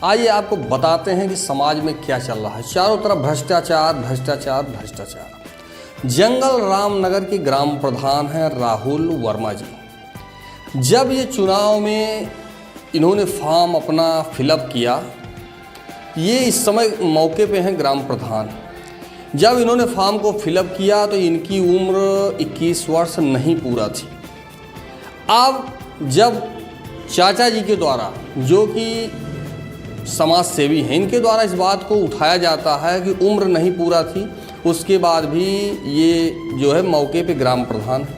आइए आपको बताते हैं कि समाज में क्या चल रहा है। चारों तरफ भ्रष्टाचार भ्रष्टाचार भ्रष्टाचार। जंगल रामनगर के ग्राम प्रधान हैं राहुल वर्मा जी। जब ये चुनाव में इन्होंने फॉर्म अपना फिलअप किया, ये इस समय मौके पे हैं ग्राम प्रधान। जब इन्होंने फॉर्म को फिलअप किया तो इनकी उम्र 21 वर्ष नहीं पूरा थी। अब जब चाचा जी के द्वारा, जो कि समाज सेवी हैं, इनके द्वारा इस बात को उठाया जाता है कि उम्र नहीं पूरा थी, उसके बाद भी ये जो है मौके पे ग्राम प्रधान है।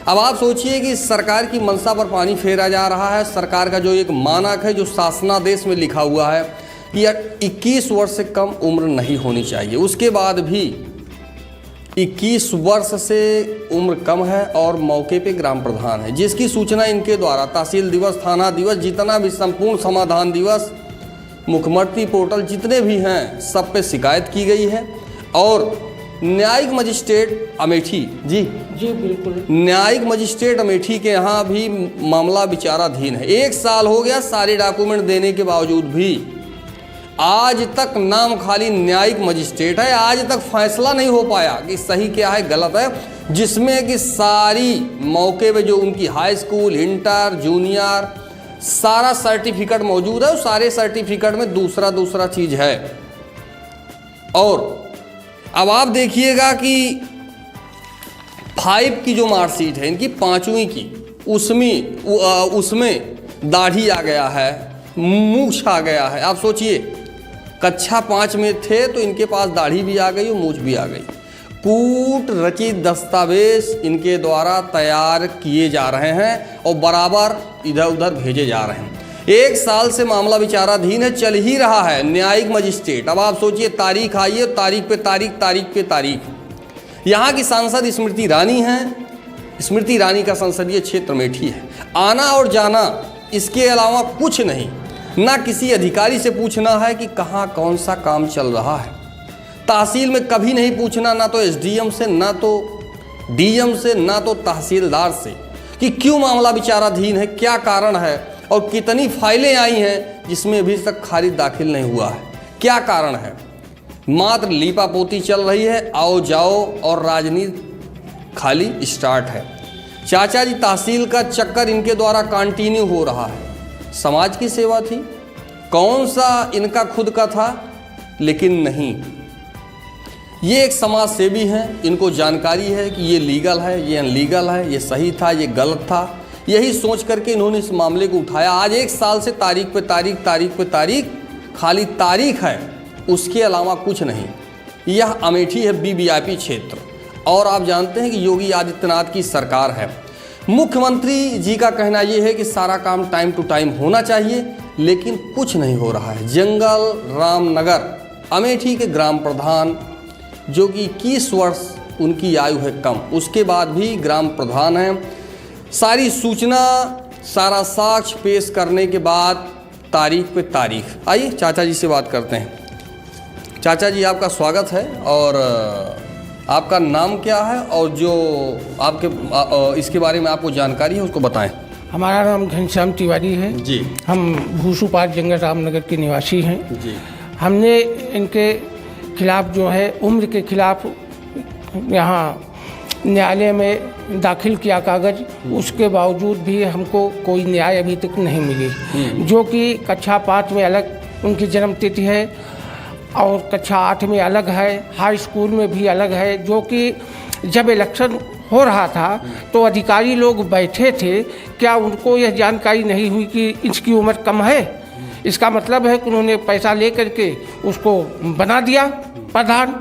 अब आप सोचिए कि सरकार की मंशा पर पानी फेरा जा रहा है। सरकार का जो एक मानक है, जो शासनादेश में लिखा हुआ है कि 21 वर्ष से कम उम्र नहीं होनी चाहिए, उसके बाद भी 21 वर्ष से उम्र कम है और मौके पे ग्राम प्रधान है, जिसकी सूचना इनके द्वारा तहसील दिवस, थाना दिवस, जितना भी संपूर्ण समाधान दिवस, मुख्यमंत्री पोर्टल जितने भी हैं, सब पे शिकायत की गई है। और न्यायिक मजिस्ट्रेट अमेठी जी बिल्कुल, न्यायिक मजिस्ट्रेट अमेठी के यहाँ भी मामला विचाराधीन है। 1 साल हो गया सारे डॉक्यूमेंट देने के बावजूद भी आज तक नाम खाली न्यायिक मजिस्ट्रेट है। आज तक फैसला नहीं हो पाया कि सही क्या है गलत है, जिसमें कि सारी मौके पे जो उनकी हाई स्कूल, इंटर, जूनियर, सारा सर्टिफिकेट मौजूद है। सारे सर्टिफिकेट में दूसरा चीज़ है। और अब आप देखिएगा कि 5 की जो मार्कशीट है इनकी, 5वीं की, उसमें दाढ़ी आ गया है, मूछ आ गया है। आप सोचिए, कक्षा 5 में थे तो इनके पास दाढ़ी भी आ गई और मूछ भी आ गई। कूट रचित दस्तावेज इनके द्वारा तैयार किए जा रहे हैं और बराबर इधर उधर भेजे जा रहे हैं। 1 साल से मामला विचाराधीन है, चल ही रहा है। न्यायिक मजिस्ट्रेट, अब आप सोचिए, तारीख आई है, तारीख पे तारीख, तारीख पे तारीख। यहाँ की सांसद स्मृति ईरानी हैं। स्मृति ईरानी का संसदीय क्षेत्र अमेठी है। आना और जाना, इसके अलावा कुछ नहीं। ना किसी अधिकारी से पूछना है कि कहाँ कौन सा काम चल रहा है। तहसील में कभी नहीं पूछना, ना तो एसडीएम से, ना तो डीएम से, ना तो तहसीलदार से, कि क्यों मामला विचाराधीन है, क्या कारण है और कितनी फाइलें आई हैं जिसमें अभी तक खारिज दाखिल नहीं हुआ है, क्या कारण है। मात्र लीपापोती चल रही है, आओ जाओ और राजनीति खाली स्टार्ट है। चाचा जी तहसील का चक्कर इनके द्वारा कंटिन्यू हो रहा है। समाज की सेवा थी, कौन सा इनका खुद का था, लेकिन नहीं। ये एक समाज सेवी हैं, इनको जानकारी है कि ये लीगल है, ये अनलीगल है, ये सही था, ये गलत था। यही सोच करके इन्होंने इस मामले को उठाया। आज 1 साल से तारीख पे तारीख, तारीख पे तारीख, खाली तारीख है, उसके अलावा कुछ नहीं। यह अमेठी है वीवीआईपी क्षेत्र। और आप जानते हैं कि योगी आदित्यनाथ की सरकार है। मुख्यमंत्री जी का कहना यह है कि सारा काम टाइम टू टाइम होना चाहिए, लेकिन कुछ नहीं हो रहा है। जंगल रामनगर अमेठी के ग्राम प्रधान, जो कि 21 वर्ष उनकी आयु है कम, उसके बाद भी ग्राम प्रधान हैं। सारी सूचना, सारा साक्ष्य पेश करने के बाद तारीख पे तारीख। आइए चाचा जी से बात करते हैं। चाचा जी आपका स्वागत है। और आपका नाम क्या है और जो आपके इसके बारे में आपको जानकारी है उसको बताएं। हमारा नाम घनश्याम तिवारी है जी। हम भूसुपार जंगल रामनगर के निवासी हैं जी। हमने इनके खिलाफ जो है उम्र के खिलाफ यहाँ न्यायालय में दाखिल किया कागज़, उसके बावजूद भी हमको कोई न्याय अभी तक नहीं मिली। जो कि कक्षा 5 में अलग उनकी जन्म तिथि है और कक्षा 8 में अलग है, हाई स्कूल में भी अलग है। जो कि जब इलेक्शन हो रहा था तो अधिकारी लोग बैठे थे, क्या उनको यह जानकारी नहीं हुई कि इसकी उम्र कम है? इसका मतलब है कि उन्होंने पैसा ले करके उसको बना दिया प्रधान।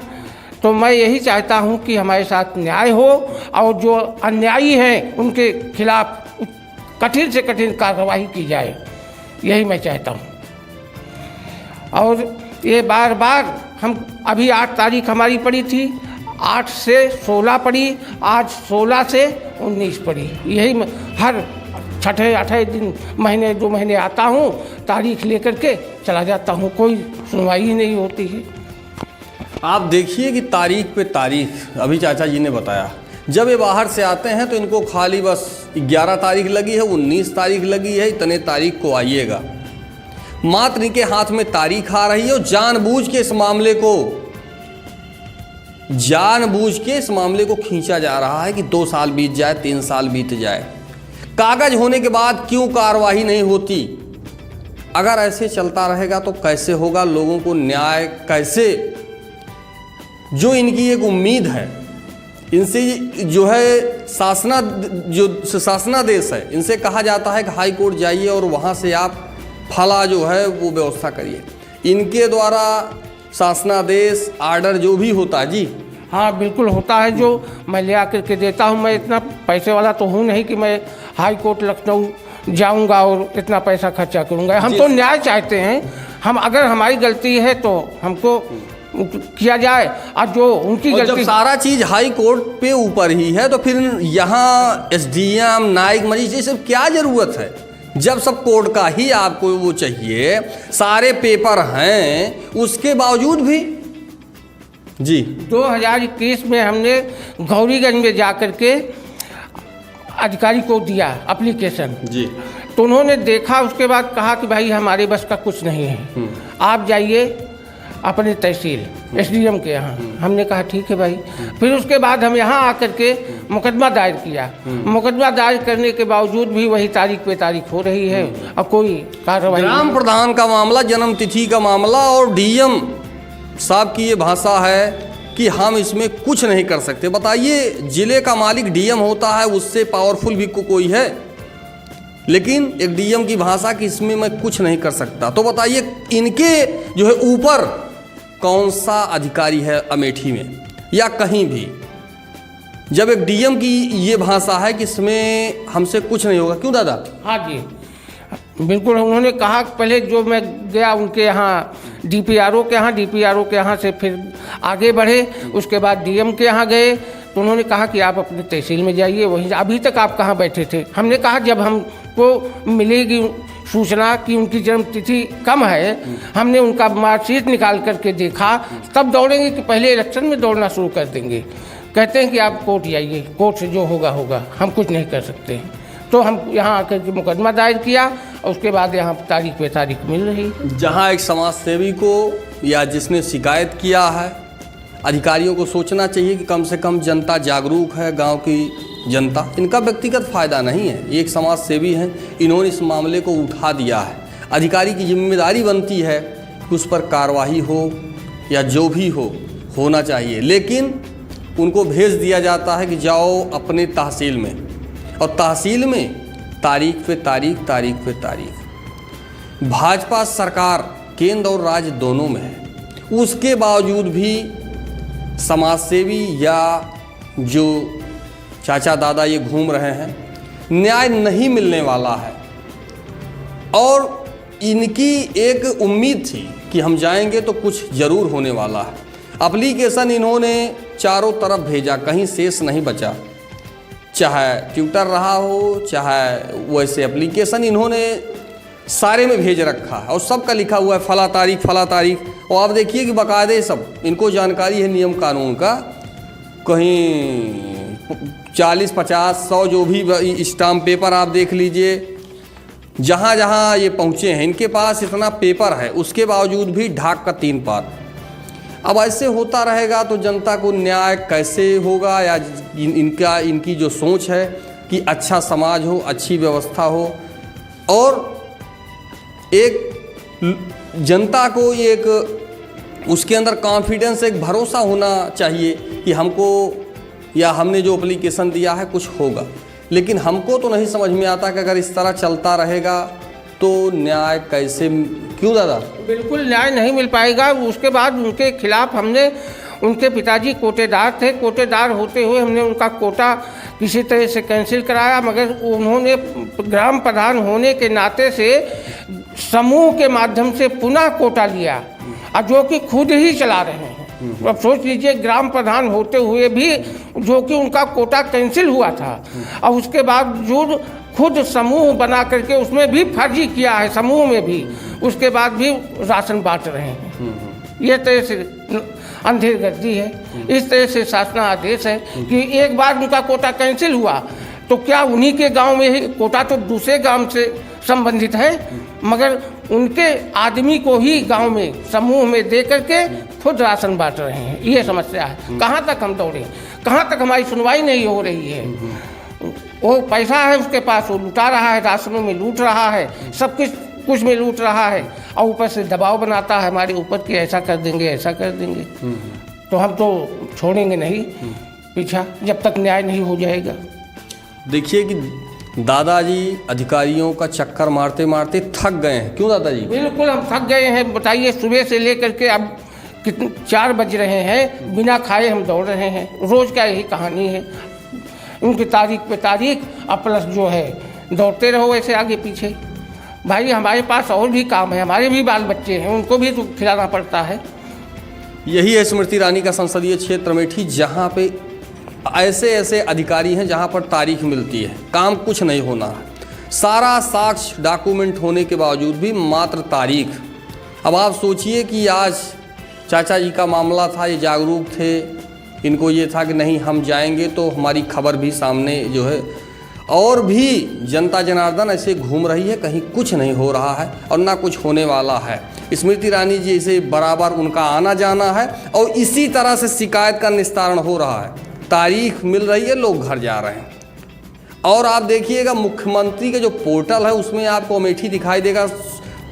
तो मैं यही चाहता हूं कि हमारे साथ न्याय हो और जो अन्यायी हैं उनके खिलाफ कठिन से कठिन कार्रवाई की जाए, यही मैं चाहता हूं। और ये बार बार हम अभी 8 तारीख हमारी पड़ी थी, 8 से 16 पड़ी, आज 16 से 19 पड़ी। यही हर 6-8 दिन, महीने 2 महीने आता हूँ, तारीख लेकर के चला जाता हूँ, कोई सुनवाई ही नहीं होती है। आप देखिए कि तारीख पे तारीख, अभी चाचा जी ने बताया, जब ये बाहर से आते हैं तो इनको खाली बस 11 तारीख लगी है, 19 तारीख लगी है, इतने तारीख को आइएगा। मात्र इनके हाथ में तारीख आ रही है और जानबूझ के इस मामले को खींचा जा रहा है कि 2 साल बीत जाए, 3 साल बीत जाए, कागज होने के बाद क्यों कार्रवाई नहीं होती। अगर ऐसे चलता रहेगा तो कैसे होगा, लोगों को न्याय कैसे, जो इनकी एक उम्मीद है, इनसे जो है शासनादेश है, इनसे कहा जाता है कि हाई कोर्ट जाइए और वहाँ से आप फला जो है वो व्यवस्था करिए। इनके द्वारा शासनादेश आर्डर जो भी होता है जी, हाँ बिल्कुल होता है, जो मैं ले आकर के देता हूँ। मैं इतना पैसे वाला तो हूँ नहीं कि मैं हाई कोर्ट लखनऊ जाऊँगा और इतना पैसा खर्चा करूँगा। हम तो न्याय चाहते हैं। हम अगर हमारी गलती है तो हमको किया जाए, और जो उनकी और गलती, जब सारा चीज हाई कोर्ट पे ऊपर ही है तो फिर यहाँ एसडीएम, न्यायिक मजिस्ट्रेट, ये सब क्या जरूरत है, जब सब कोर्ट का ही आपको वो चाहिए, सारे पेपर हैं, उसके बावजूद भी। जी 2021 में हमने गौरीगंज में जाकर के अधिकारी को दिया एप्लीकेशन जी, तो उन्होंने देखा, उसके बाद कहा कि भाई हमारे बस का कुछ नहीं है, आप जाइए अपने तहसील एसडीएम के यहाँ। हमने कहा ठीक है भाई। फिर उसके बाद हम यहाँ आकर के मुकदमा दायर किया। मुकदमा दायर करने के बावजूद भी वही तारीख पे तारीख हो रही है और कोई कार्रवाई। ग्राम प्रधान का मामला, जन्म तिथि का मामला, और डीएम साहब की ये भाषा है कि हम इसमें कुछ नहीं कर सकते। बताइए, जिले का मालिक डीएम होता है, उससे पावरफुल भी कोई है, लेकिन एक डीएम की भाषा कि इसमें मैं कुछ नहीं कर सकता। तो बताइए, इनके जो है ऊपर कौन सा अधिकारी है अमेठी में या कहीं भी, जब एक डीएम की ये भाषा है कि इसमें हमसे कुछ नहीं होगा। क्यों दादा? हाँ जी बिल्कुल। उन्होंने कहा, पहले जो मैं गया उनके यहाँ डीपीआरओ के यहाँ से फिर आगे बढ़े, उसके बाद डीएम के यहाँ गए तो उन्होंने कहा कि आप अपने तहसील में जाइए, वहीं अभी तक आप कहाँ बैठे थे। हमने कहा जब हमको मिलेगी सूचना कि उनकी जन्म तिथि कम है, हमने उनका मार्कशीट निकाल करके देखा, तब दौड़ेंगे कि पहले इलेक्शन में दौड़ना शुरू कर देंगे। कहते हैं कि आप कोर्ट जाइए, कोर्ट से जो होगा होगा, हम कुछ नहीं कर सकते। तो हम यहाँ आकर के मुकदमा दायर किया और उसके बाद यहाँ तारीख पे तारीख मिल रही। जहाँ एक समाज सेवी को या जिसने शिकायत किया है, अधिकारियों को सोचना चाहिए कि कम से कम जनता जागरूक है, गांव की जनता, इनका व्यक्तिगत फ़ायदा नहीं है, ये एक समाज सेवी हैं, इन्होंने इस मामले को उठा दिया है। अधिकारी की जिम्मेदारी बनती है कि उस पर कार्रवाई हो या जो भी हो, होना चाहिए, लेकिन उनको भेज दिया जाता है कि जाओ अपने तहसील में, और तहसील में तारीख पे तारीख। भाजपा सरकार केंद्र और राज्य दोनों में है, उसके बावजूद भी समाजसेवी या जो चाचा दादा ये घूम रहे हैं, न्याय नहीं मिलने वाला है। और इनकी एक उम्मीद थी कि हम जाएंगे तो कुछ ज़रूर होने वाला है। एप्लीकेशन इन्होंने चारों तरफ भेजा, कहीं शेष नहीं बचा, चाहे ट्विटर रहा हो, चाहे वैसे एप्लीकेशन इन्होंने सारे में भेज रखा है और सबका लिखा हुआ है फला तारीख। और आप देखिए कि बाकायदे सब इनको जानकारी है नियम कानून का, कहीं 40, 50, 100 जो भी स्टाम्प पेपर आप देख लीजिए, जहाँ जहाँ ये पहुँचे हैं इनके पास इतना पेपर है, उसके बावजूद भी ढाक का 3 पात। अब ऐसे होता रहेगा तो जनता को न्याय कैसे होगा, या इनकी जो सोच है कि अच्छा समाज हो, अच्छी व्यवस्था हो, और एक जनता को एक उसके अंदर कॉन्फिडेंस, एक भरोसा होना चाहिए कि हमको या हमने जो एप्लीकेशन दिया है कुछ होगा। लेकिन हमको तो नहीं समझ में आता कि अगर इस तरह चलता रहेगा तो न्याय कैसे, क्यों दादा? बिल्कुल न्याय नहीं मिल पाएगा। उसके बाद उनके खिलाफ हमने, उनके पिताजी कोटेदार थे, कोटेदार होते हुए हमने उनका कोटा किसी तरह से कैंसिल कराया, मगर उन्होंने ग्राम प्रधान होने के नाते से समूह के माध्यम से पुनः कोटा लिया, और जो कि खुद ही चला रहे हैं। अब सोच लीजिए, ग्राम प्रधान होते हुए भी जो कि उनका कोटा कैंसिल हुआ था, और उसके बावजूद खुद समूह बना करके उसमें भी फर्जी किया है, समूह में भी, उसके बाद भी राशन बांट रहे हैं। ये तरह से अंधेरगर्दी है। इस तरह से शासनादेश है कि एक बार उनका कोटा कैंसिल हुआ तो क्या उन्हीं के गांव में ही, कोटा तो दूसरे गांव से संबंधित है, मगर उनके आदमी को ही गांव में समूह में दे करके खुद राशन बांट रहे हैं। ये समस्या है। कहाँ तक हम दौड़ें, कहाँ तक हमारी सुनवाई नहीं हो रही है। वो पैसा है उसके पास, वो लुटा रहा है, राशनों में लूट रहा है, सब कुछ में लूट रहा है, और ऊपर से दबाव बनाता है हमारे ऊपर कि ऐसा कर देंगे, ऐसा कर देंगे। तो हम तो छोड़ेंगे नहीं पीछा जब तक न्याय नहीं हो जाएगा। देखिए कि दादाजी अधिकारियों का चक्कर मारते मारते थक गए हैं। क्यों दादाजी? बिल्कुल हम थक गए हैं। बताइए, सुबह से लेकर के अब कितने 4 बज रहे हैं, बिना खाए हम दौड़ रहे हैं। रोज़ का यही कहानी है, उनकी तारीख पे तारीख, और प्लस जो है दौड़ते रहो ऐसे आगे पीछे। भाई हमारे पास और भी काम है, हमारे भी बाल बच्चे हैं, उनको भी तो खिलाना पड़ता है। यही है स्मृति ईरानी का संसदीय क्षेत्र अमेठी, जहाँ पे ऐसे ऐसे अधिकारी हैं जहाँ पर तारीख मिलती है, काम कुछ नहीं होना है, सारा साक्ष्य डॉक्यूमेंट होने के बावजूद भी मात्र तारीख। अब आप सोचिए कि आज चाचा जी का मामला था, ये जागरूक थे, इनको ये था कि नहीं हम जाएंगे तो हमारी खबर भी सामने जो है, और भी जनता जनार्दन ऐसे घूम रही है, कहीं कुछ नहीं हो रहा है और ना कुछ होने वाला है। स्मृति ईरानी जी से बराबर उनका आना जाना है और इसी तरह से शिकायत का निस्तारण हो रहा है। तारीख मिल रही है, लोग घर जा रहे हैं। और आप देखिएगा मुख्यमंत्री के जो पोर्टल है उसमें आपको अमेठी दिखाई देगा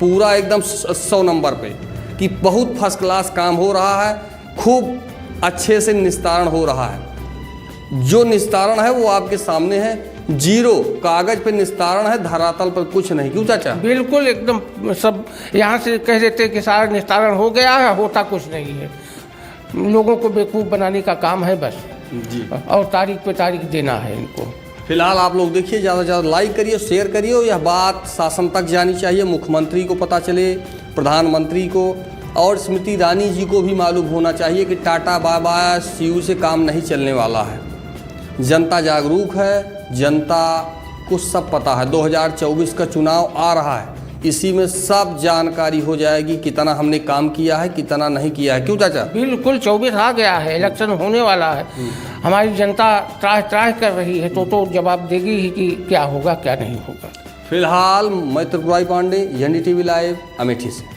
पूरा एकदम 100 नंबर पे कि बहुत फर्स्ट क्लास काम हो रहा है, खूब अच्छे से निस्तारण हो रहा है। जो निस्तारण है वो आपके सामने है, जीरो कागज पे निस्तारण है, धरातल पर कुछ नहीं। क्यों चाचा? बिल्कुल एकदम सब यहाँ से कह देते कि सारा निस्तारण हो गया है, होता कुछ नहीं है। लोगों को बेवकूफ़ बनाने का काम है बस जी, और तारीख पे तारीख देना है इनको। फिलहाल आप लोग देखिए, ज़्यादा से ज़्यादा लाइक करिए, शेयर करिए, और यह बात शासन तक जानी चाहिए, मुख्यमंत्री को पता चले, प्रधानमंत्री को, और स्मृति ईरानी जी को भी मालूम होना चाहिए कि टाटा बाबा सीयू से काम नहीं चलने वाला है। जनता जागरूक है, जनता को सब पता है। 2024 का चुनाव आ रहा है, इसी में सब जानकारी हो जाएगी कितना हमने काम किया है, कितना नहीं किया है। क्यों चाचा? बिल्कुल 24 आ गया है, इलेक्शन होने वाला है, हमारी जनता त्राह त्राह कर रही है, तो जवाब देगी ही कि क्या होगा क्या नहीं होगा। फिलहाल मैं त्रिपुरारी पांडे, NDTV लाइव अमेठी से।